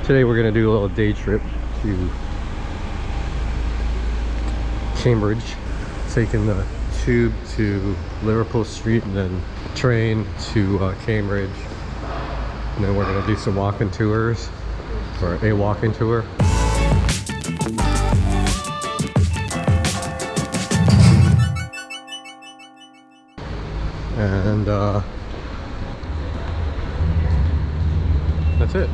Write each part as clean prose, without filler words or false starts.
Today we're going to do a little day trip to Cambridge, taking the tube to Liverpool Street and then train to Cambridge. And then we're going to do some walking tours, or a walking tour. And that's it.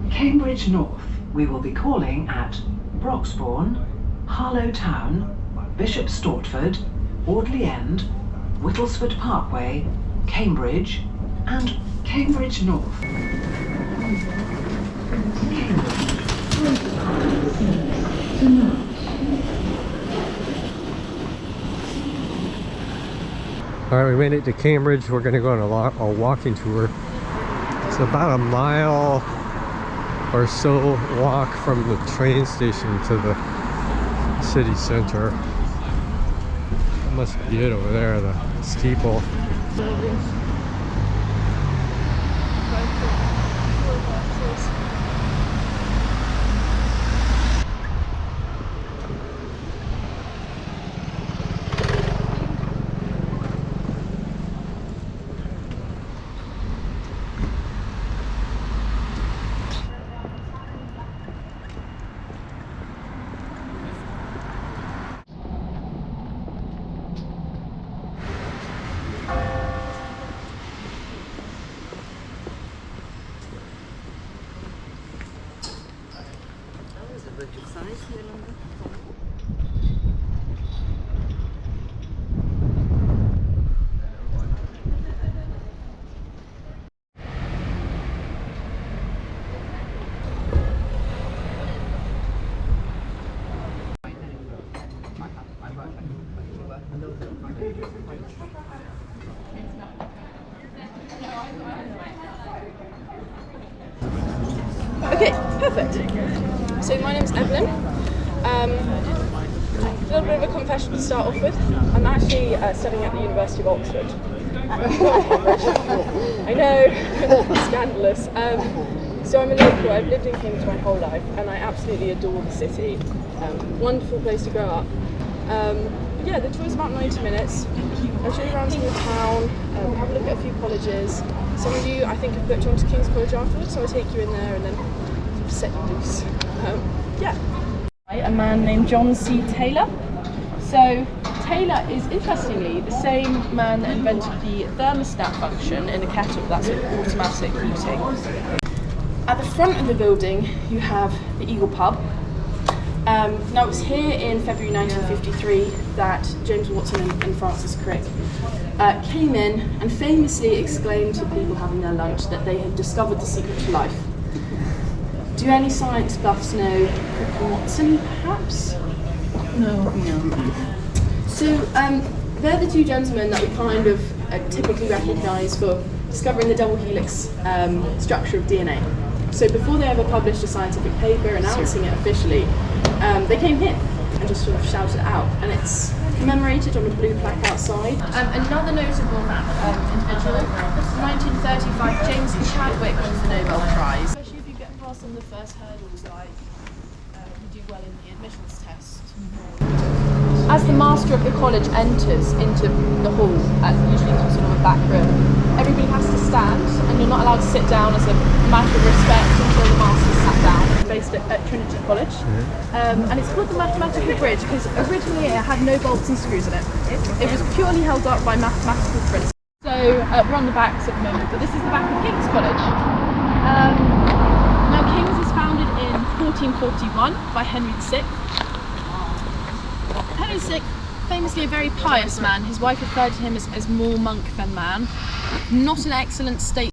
Cambridge North, we will be calling at Broxbourne, Harlow Town, Bishop Stortford, Audley End, Whittlesford Parkway, Cambridge, and Cambridge North. Alright, we made it to Cambridge. We're going to go on a walking tour. It's about a mile or so walk from the train station to the city center. That must be it over there, the steeple. Okay, perfect. So my name's Evelyn. A little bit of a confession to start off with. I'm actually studying at the University of Oxford. I know, scandalous. So I'm a local. I've lived in Cambridge my whole life, and I absolutely adore the city. Wonderful place to grow up. Yeah, the tour's about 90 minutes. I'll show you around some of the town, have a look at a few colleges. Some of you, I think, have booked onto King's College afterwards, so I'll take you in there and then sort of set you loose. Yeah. A man named John C. Taylor. So Taylor is, interestingly, the same man that invented the thermostat function in a kettle, that's an automatic heating. At the front of the building, you have the Eagle Pub. Now it was here in February 1953 that James Watson and Francis Crick came in and famously exclaimed to people having their lunch that they had discovered the secret to life. Do any science buffs know Crick and Watson, perhaps? No. So they're the two gentlemen that we kind of typically recognise for discovering the double helix structure of DNA. So before they ever published a scientific paper announcing it officially, they came here and just sort of shouted it out, and it's commemorated on a blue plaque outside. Another notable individual, 1935, James Chadwick won the Nobel Prize. Especially if you get past some of the first hurdles, like you do well in the admissions test. As the master of the college enters into the hall, usually through sort of a back room, everybody has to stand, and you're not allowed to sit down as a matter of respect until the master's sat down. It's based at Trinity College, and it's called the Mathematical Bridge because originally it had no bolts and screws in it. It was purely held up by mathematical principles. So we're on the backs at the moment, but this is the back of King's College. Now King's is founded in 1441 by Henry VI. Henry VI, famously a very pious man. His wife referred to him as more monk than man. Not an excellent state.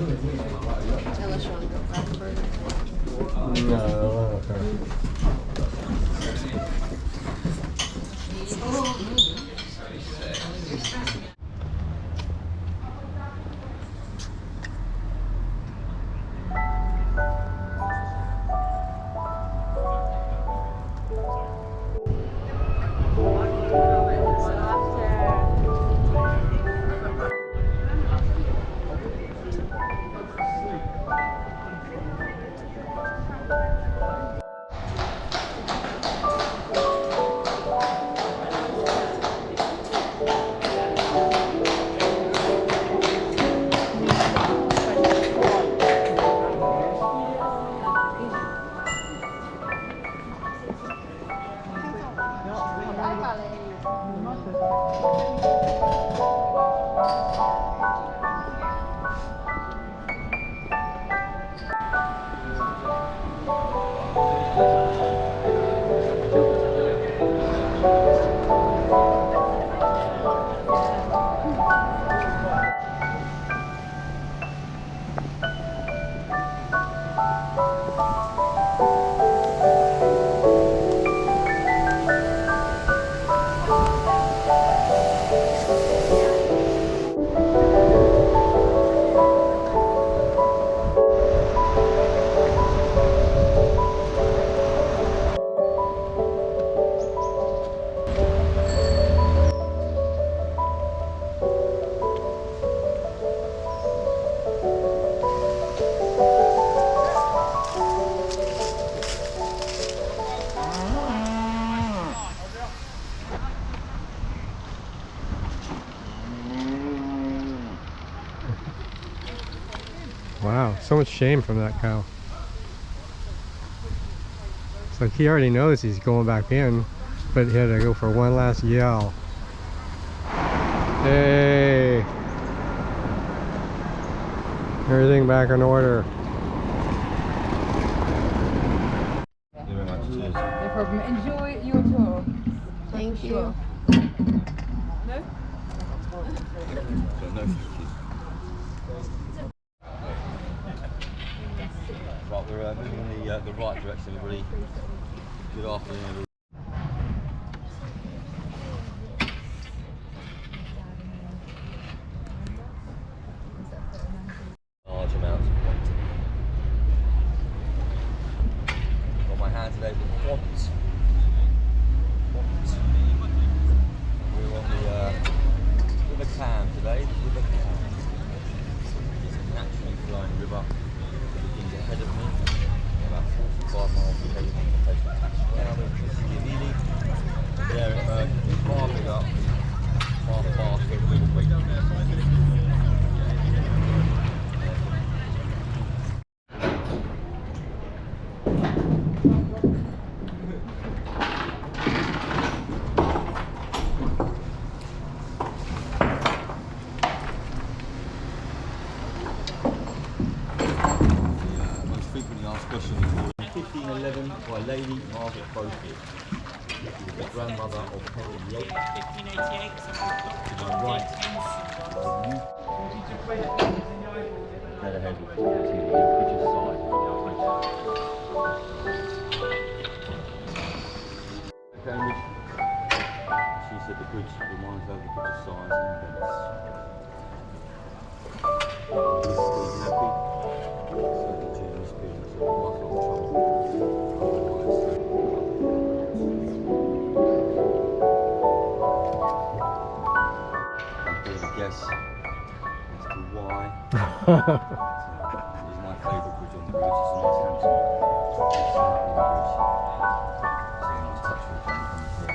Unless you want to go grab a burger. No, okay. Wow, so much shame from that cow. It's like he already knows he's going back in, but he had to go for one last yell. Hey! Everything back in order. No problem. Enjoy your tour. Thank you. No? Right, we're moving in the right direction, everybody. Good afternoon, everybody. Large amounts of Punting. Got my hand today with quads. We're on the River Cam today. The River Cam. It's a naturally flowing river. Begins ahead of me. About 45 miles ahead of me. Takes me down into the city of Ely. There it emerges far bigger, far faster, with a great frequently asked question is 1511 by Lady Margaret Beaufort. She was the grandmother of Henry VIII. 1588, To my right, dead ahead with 42 the British side. Cambridge. She said the bridge reminds her of the British size and events. Happy. Certainly during this period, so quite a lot of trouble. I'm going to guess as to why. It's my favourite bridge on the bridge. It's a nice handsome bridge. So I'm just touching it from here.